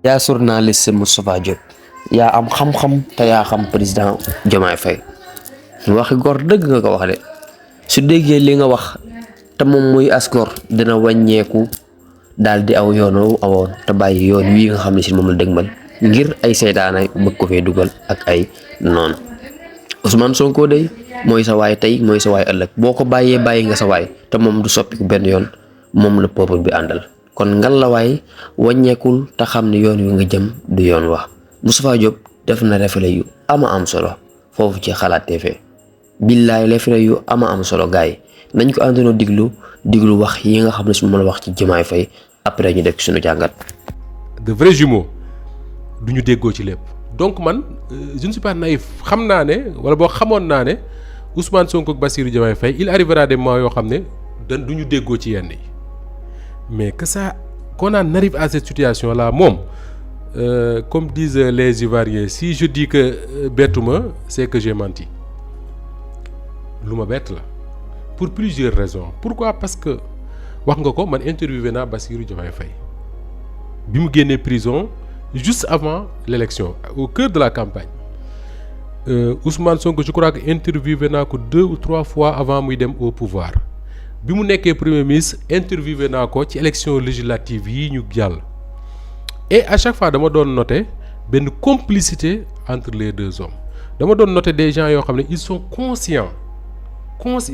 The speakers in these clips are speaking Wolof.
yaa journaliste Moustapha Diop yaa am xam-xam te yaa xam président Diomaye Faye waxi gor dëgg nga ko wax de su déggee li nga wax te moom muy asgor dina wàññeeku daal di aw yoon awoon te bàyyi yoon wii nga xam ne si moom la dëgmal ngir ay seytaane bëgg ko fee dugal ak ay noonu Ousmane Sonko day mooy sa waay tey mooy sa waay ëllëg boo ko bàyyee bàyyi nga sa waay te moom du soppiku benn yoon moom la peuple bi àndal kon ngal la waay wàññeekul te xam ne yoon wi nga jëm du yoon wax Moustapha Diop def na reflet yu ama am solo foofu ci Xalaat TV billaay reflet yu ama am solo gars yi nañ ko àndandoo diglu wax yi nga xam ne su ma la wax ci Diomaye Faye après ñu def ci suñu jàngat. de vrais jumeaux du ñu déggoo ci lépp donc man je ne suis pas naïf xam naa ne wala boo xamoon naa ne Ousmane Sonko ak Bassirou Diomaye Faye il arrivera des moments yoo xam ne du ñu déggoo ci yenn yi mais que ça qu'on en arrive à cette situation là moom comme disent les Ivoiriens si je dis que bettuma c'est que j'ai menti lu ma bett la pour plusieurs raisons pourquoi parce que wax nga ko man interviewé naa Bassirou Diomaye Faye bi mu génnee prison juste avant l'élection au cœur de la campagne Ousmane Sonko je crois que interviewé naa ko 2 ou 3 fois avant muy dem au pouvoir bi mu nekkee premier ministre interviewé naa ko ci élection législative yi ñu jàll et à chaque fois dama doon noter benn complicité entre les deux hommes dama doon noter des gens yoo xam ne ils sont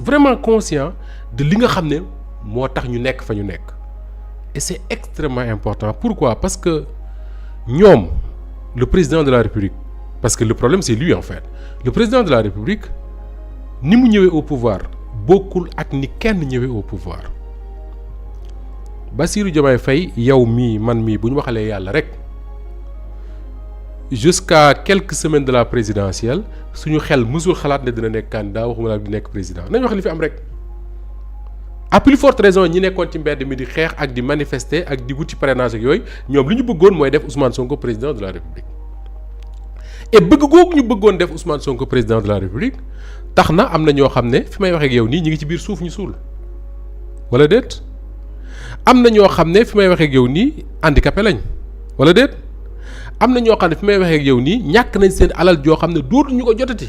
vraiment conscients de li nga xam ne moo tax ñu nekk fa ñu nekk et c'est extrêmement important pourquoi parce que ñoom le président de la République parce que le problème c'est lui en fait le président de la République ni mu ñëwee au pouvoir bokkul ak ni kenn ñëwee au pouvoir Bassirou Diomaye Faye yow mii man mii bu ñu waxalee yàlla rek jusqu'à quelques semaines de la présidentielle suñu xel mësul xalaat ne dina nekk candidat waxuma la di nekk président nañ wax li fi am rek à plus forte raison ñi nekkoon ci mbedd mi di xeex ak di manifester ak di wuti parrainage ak yooyu ñoom li ñu bëggoon mooy def Ousmane Sonko président de la République et bëgg googu ñu bëggoon def Ousmane Sonko président de la République tax na am na ñoo xam ne fi may waxee ak yow nii ñi ngi ci biir suuf ñu suul wala déet am na ñoo xam ne fi may waxee ak yow nii handicapé lañ wala déet am na ñoo xam ne fi may waxee ak yow nii ñàkk nañ seen alal joo xam ne dootuñu ko jotati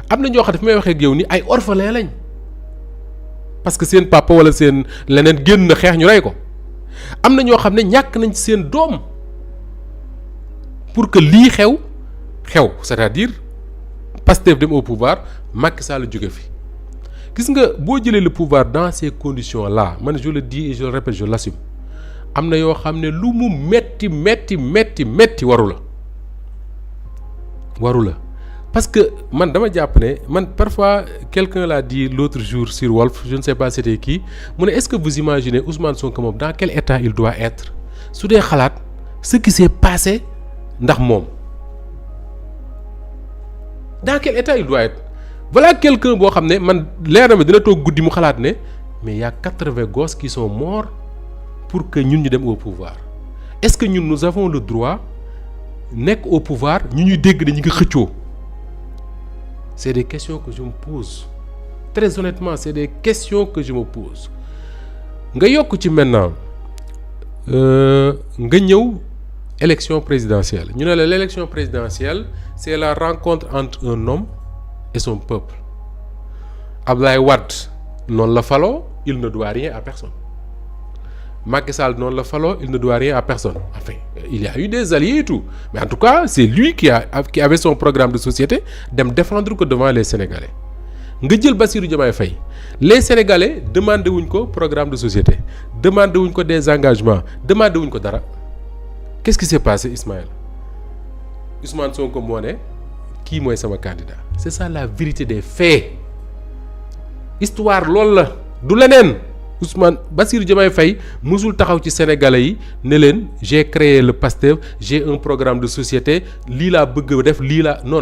am na ñoo xam ne fi may waxee ak yow nii ay orphelin lañ parce que seen papa wala seen leneen génn na xeex ñu rey ko am na ñoo xam ne ñàkk nañ seen doom pour que lii xew c'est-à-dire Pastef dem au pouvoir Macky Sall jóge fi gis nga boo jëlee le pouvoir dans ces conditions là man je le dis et je le répète je l'assume am na yoo xam ne lu mu metti waru la parce que man dama jàpp ne man parfois quelqu'un l'a dit l'autre jour sur Wolf je ne sais pas c'était qui mu ne est-ce que vous imaginez Ousmane Sonko moom dans quel état il doit être su dee xalaat ce qui s'est passé ndax moom dans quel état il doit être voilà quelqu'un boo xam ne man leer na ma dina toog guddi mu xalaat ne mais il y a 80 gosses qui sont morts pour que ñun ñu dem au pouvoir est-ce que ñun nous avons le droit nekk au pouvoir ñu ñuy dégg ne ñu ngi xëccoo c'est des questions que je me pose très honnêtement c'est des questions que je me pose nga yokk ci maintenant nga ñëw élection présidentielle ñu ne la l'élection présidentielle c'est la rencontre entre un homme et son peuple Abdoulaye Wade noonu la faloo il ne doit rien à personne Macky Sall noonu la faloo il ne doit rien à personne enfin il y a eu des alliés et tout mais en tout cas c'est lui qui avait son programme de société dem défendre ko devant les Sénégalais nga jël Bassirou Diomaye Faye les Sénégalais demandé wuñ ko programme de société demandé wuñ ko des engagements demandé wuñ ko dara qu'est-ce qui s'est passé Ismaël Ousmane Sonko moo ne kii mooy sama candidat c'est ça la vérité des faits histoire loolu la du leneen Ousmane Bassirou Diomaye Faye musul taxaw ci sénégalais yi ne leen j'ai créé le Pastef j'ai un programme de société lii laa bëgg def lii laa non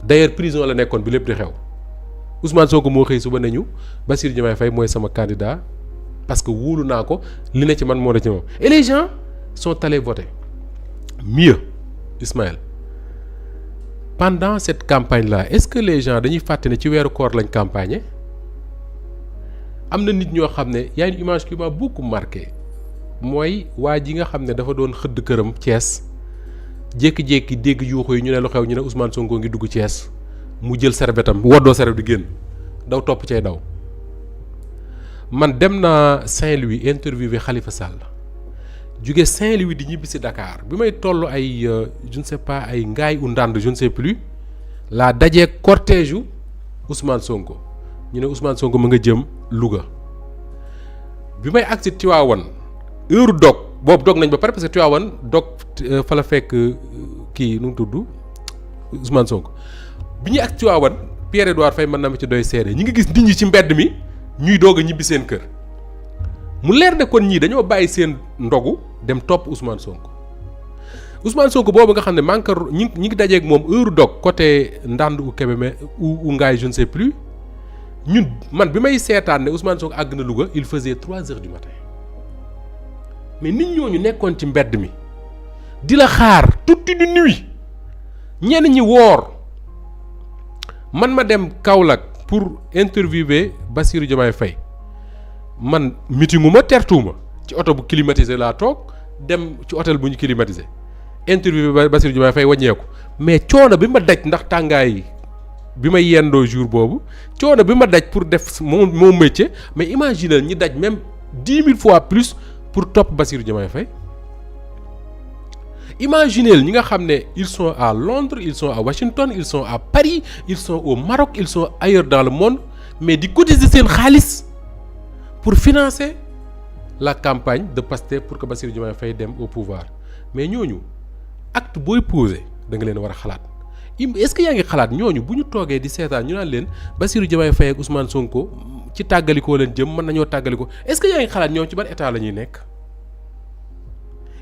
d'ailleurs prison la nekkoon bi lépp di xew Ousmane Sonko moo xëy suba nañu Bassirou Diomaye Faye mooy sama candidat parce que wóolu naa ko li ne ci man moo ne ci moom et les gens sont allés voter mieux Ismaël pendant cette campagne là est-ce que les gens dañuy fàtte ne ci weeru koor lañ campagne am na nit ñoo xam ne y a une image qui m'a beaucoup marqué mooy waa ji nga xam ne dafa doon xëdd këram Thiès jékki-jékki dégg yuuxu yi ñu ne lu xew ñu ne Ousmane Sonko ngi dugg Thiès mu jël serbetam woddoo serbe di génn daw topp cay daw. man dem naa Saint-Louis interviewé Khalifa Sall jóge Saint-Louis di ñibbi si Dakar bi may toll ay je ne sais pas ay ngaay u ndànd je ne sais plus laa dajee cortège u Ousmane Sonko ñu ne Ousmane Sonko mu nga jëm Louga bi may agsi Tivaouane heure dog boobu dog nañ ba pare parce que Tivaouane dog fa la fekk kii nu mu tudd Ousmane Sonko bi ñuy agsi Tivaouane Pierre Edouard Faye mën na ma ci doy seede ñi ngi gis nit ñi ci mbedd mi ñuy doog a ñibbi seen kër mu leer ne kon ñii dañoo bàyyi seen ndogu dem topp Ousmane Sonko boobu nga xam ne manque ñi ngi dajeeg moom heure dog côté Ndande ou Kébémer ou Ngaye je ne sais plus ñun man bi may seetaan ne Ousmane Sonko àgg na Louga il faisait 3 heures du matin mais nit ñooñu nekkoon ci mbedd mi di la xaar toute une nuit ñenn ñi woor man ma dem Kaolack pour interviewer Bassirou Diomaye Faye man meetingu ma tertuuma ci oto bu climatisé laa toog dem ci hôtel bu ñu climatisé interviewer Bassirou Diomaye Faye wàññeeku mais coono bi ma daj ndax tàngaay bi may yendoo jour boobu coono bi ma daj pour def mon métier mais imaginez ñi daj même 10 000 fois plus pour topp Bassirou Diomaye Faye imaginez ñi nga xam ne ils sont à Londres ils sont à Washington ils sont à Paris ils sont au Maroc ils sont ailleurs dans le monde mais di cotiser seen xaalis pour financer la campagne de Pastef pour que Bassirou Diomaye Faye dem au pouvoir mais ñooñu acte booy posé da nga leen war a xalaat est-ce que yaa ngi xalaat ñooñu bu ñu toogee di seetaan ñu naan leen Bassirou Diomaye Faye ak Ousmane Sonko ci tàggalikoo leen jëm mën nañoo tàggalikoo est-ce que yaa ngi xalaat ñoom ci ban état la ñuy nekk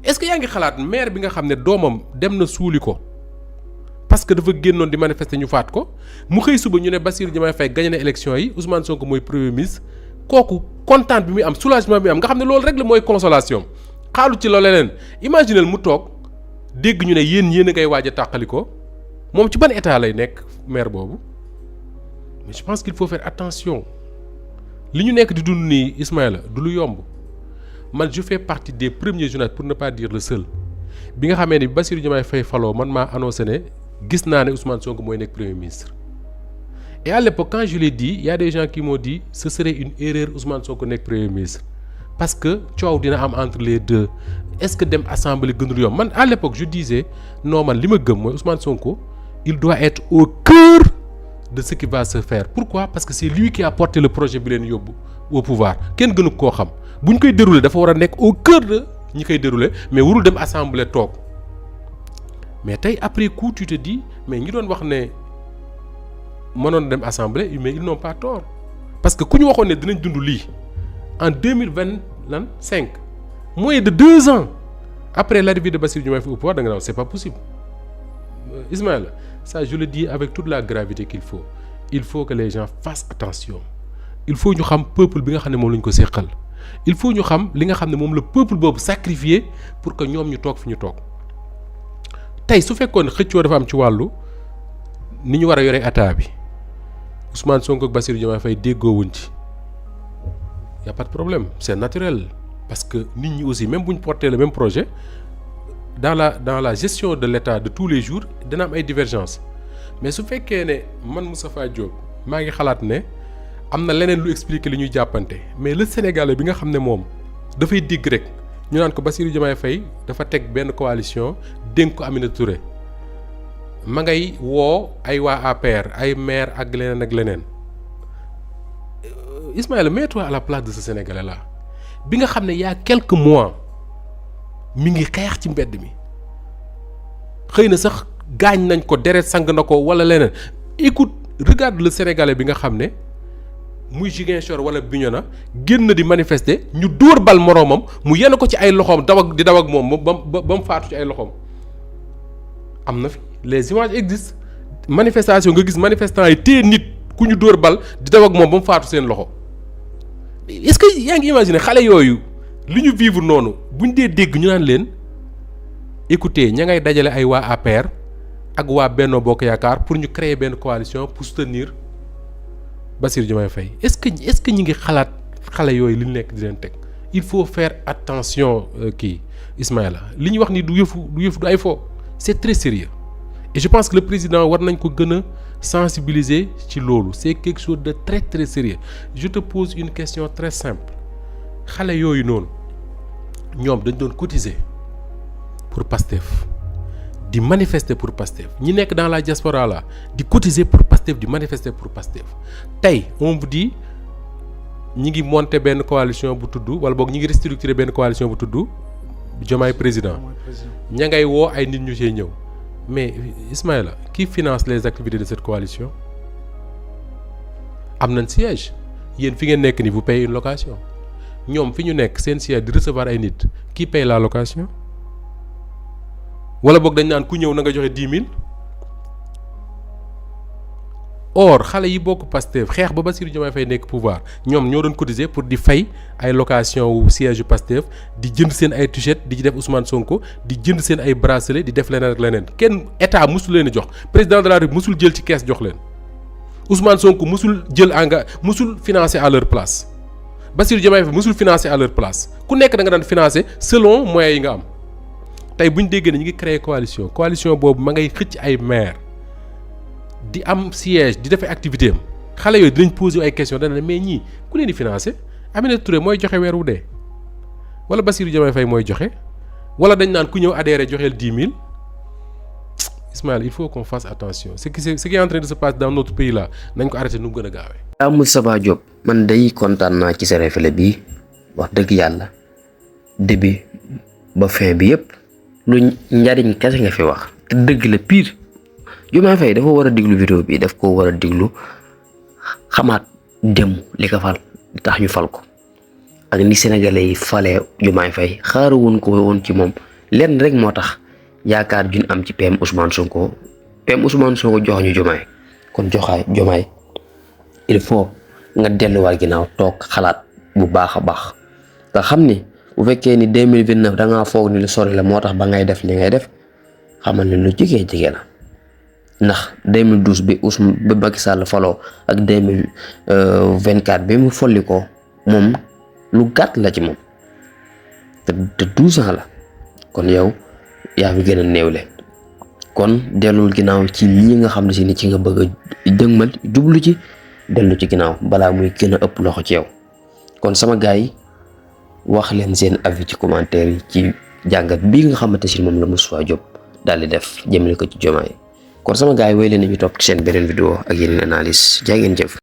est-ce que yaa ngi xalaat maire bi nga xam ne doomam dem na suuli ko parce que dafa génnoon di manifester ñu faat ko mu xëy suba ñu ne Bassirou Diomaye Faye gagné na élection yi Ousmane Sonko mooy premier ministre kooku kontaan bi muy am soulagement bi muy am nga xam ne loolu rek la mooy consolation xaalu ci loolu leneen imaginez mu toog dégg ñu ne yéen a ngay waaj a tàqali ko moom ci ban état lay nekk maire boobu mais je pense qu'il faut faire attention li ñu nekk di dund nii Ismaïla du lu yomb man je fais partie des premiers journalistes pour ne pas dire le seul bi nga xamee ni Bassirou Diomaye Faye faloo man maa annoncé ne gis naa ne Ousmane Sonko mooy nekk premier ministre et à l'époque quand je l'ai dit il y a des gens qui m'ont dit ce serait une erreur Ousmane Sonko nekk premier ministre parce que coow dina am entre les deux est-ce que dem assemblée gënul yomb man à l'époque je disais non man li ma gëm mooy Ousmane Sonko il doit être au cœur de ce qui va se faire pourquoi parce que c'est lui qui a porté le projet bi leen yóbbu au pouvoir kenn gënu koo xam bu ñu koy dérouler dafa war a nekk au cœur de ñi koy dérouler mais warul dem assemblée toog mais tey après coup tu te dis mais ñi doon wax ne mënoon dem assemblée mais ils n'ont pas tort parce que ku ñu waxoon ne dinañ dund lii en 2025 moins de 2 ans après l'arrivée de Bassirou Diomaye Faye au pouvoir da nga naan c'est pas possible Ismaël ça je le dis avec toute la gravité qu'il faut que les gens fassent attention il faut ñu xam peuple bi nga xam ne moom la ñu ko seqal il faut ñu xam li nga xam ne moom la peuple boobu sacrifié pour que ñoom ñu toog fi ñu toog tey su fekkoon xëccoo dafa am ci wàllu ni ñu war a yore état bi Ousmane Sonko ak Bassirou Diomaye Faye déggoowuñ ci y a pas de problème c'est naturel parce que nit ñi aussi même bu ñu porter le même projet dans la gestion de l'état de tous les jours dina am ay divergences mais su fekkee ne man Moustapha Diop maa ngi xalaat ne am na leneen lu expliquer li ñuy jàppante mais le Sénégalais bi nga xam ne moom dafay digg rek ñu naan ko Bassirou Diomaye Faye dafa teg benn coalition dénk ko Aminata Touré ma ngay woo ay waa APR ay maire ak leneen Ismaïla mets-toi à la place de ce Sénégalais là bi nga xam ne y a quelques mois mi ngi xeex ci mbedd mi xëy na sax gaañ nañ ko deret sang na ko wala leneen écoute regarde le Sénégalais bi nga xam ne muy Ziguinchor wala Bignona génn di manifester ñu dóor bal moroomam mu yenn ko ci ay loxoom di daw ak moom ba mu faatu ci ay loxoom am na fi les images existent manifestation nga gis manifestants yi téye nit ku ñu dóor bal di daw ak moom ba mu faatu seen loxo est-ce que yaa ngi imaginer xale yooyu li ñu vivre noonu buñ dee dégg ñu naan leen écoutez ña ngay dajale ay waa APR ak waa Benno Bokk Yaakaar pour ñu créer benn coalition pour soutenir Bassirou Diomaye Faye est-ce que ñi ngi xalaat xale yooyu li ñu nekk di leen teg il faut faire attention kii Ismaïla li ñu wax ni du yëfu du ay fo c'est très sérieux et je pense que le président war nañ ko gën a sensibiliser ci loolu c'est quelque chose de très très sérieux je te pose une question très simple xale yooyu noonu ñoom dañ doon cotiser pour Pastef di manifester pour Pastef ñi nekk dans la diaspora là di cotiser pour Pastef di manifester pour Pastef tey on vous dit ñi ngi monter benn coalition bu tudd wala boog ñi ngi restructurer benn coalition bu tudd Diomaye président ña ngay woo ay nit ñu see ñëw mais Ismaïla qui finance les activités de cette coalition am nañ siège yéen fi ngeen nekk ni vous payez une location ñoom fi ñu nekk seen siège di recevoir ay nit qui paye la location wala boog dañ naan ku ñëw na nga joxe 10 000 or xale yi bokk Pastef xeex ba Bassirou Diomaye Faye nekk pouvoir ñoom ñoo doon cotiser pour di fay ay location wu siège yu Pastef di jënd seen ay t-shirt di ci def Ousmane Sonko di jënd seen ay bracelet di def leneen ak leneen kenn état musul leen a jox président de la République musul jël ci kees jox leen Ousmane Sonko musul jël musul financer à leur place Bassirou Diomaye Faye musul financer à leur place ku nekk da nga daan financer selon moyens yi nga am tey bu ñu déggee ne ñu ngi créer coalition boobu ma ngay xëcc ay maire di am siège di defee activité am xale yooyu dinañ poser ay questions dana ne mais ñii ku leen di financer Aminata Touré mooy joxe weer wu dee wala Bassirou Diomaye Faye mooy joxe wala dañ naan ku ñëw adhéré joxeel 10 000 Ismaël il faut qu'on fasse attention ce qui est en train de se passer dans notre pays là nañ ko arrêté nu mu gën a gaawee. Moustapha Diop man day kontaan naa ci sa reflet bi wax dëgg yàlla début ba fin bi yëpp lu njariñ kese nga fi wax te dëgg la pire. Diomaye Faye dafa war a diglu vidéo bi daf ko war a diglu xamaat dem li ko fal tax ñu fal ko ak ni sénégalais yi falee Diomaye Faye xaaruwoon ko woon ci moom lenn rek moo tax yaakaar juñ am ci PM Ousmane Sonko jox ñu Diomaye kon Diomaye il faut nga delluwaat ginnaaw toog xalaat bu baax a baax nga xam ni bu fekkee ni 2029 da ngaa foog ni lu sori la moo tax ba ngay def li ngay def xamal ni lu jigee la. ndax 2012 bi ba Macky Sall faloo ak 2024 bi mu folli ko moom lu gàtt la ci moom te 12 ans la kon yow yaa fi gën a néewle kon dellul ginnaaw ci lii nga xam ne si ni ci nga bëgg a dëgmal jublu ci dellu ci ginnaaw balaa muy gën a ëpp loxo ci yow kon sama gars yi wax leen seen avis ci commentaire yi ci jàngat bii nga xamante si moom la Moustapha Diop daal di def jëmale ko ci Diomaye kon sama gars yi wéy leen ñu topp ci seen beneen vidéo ak yeneen analyse jaa ngeen jëf.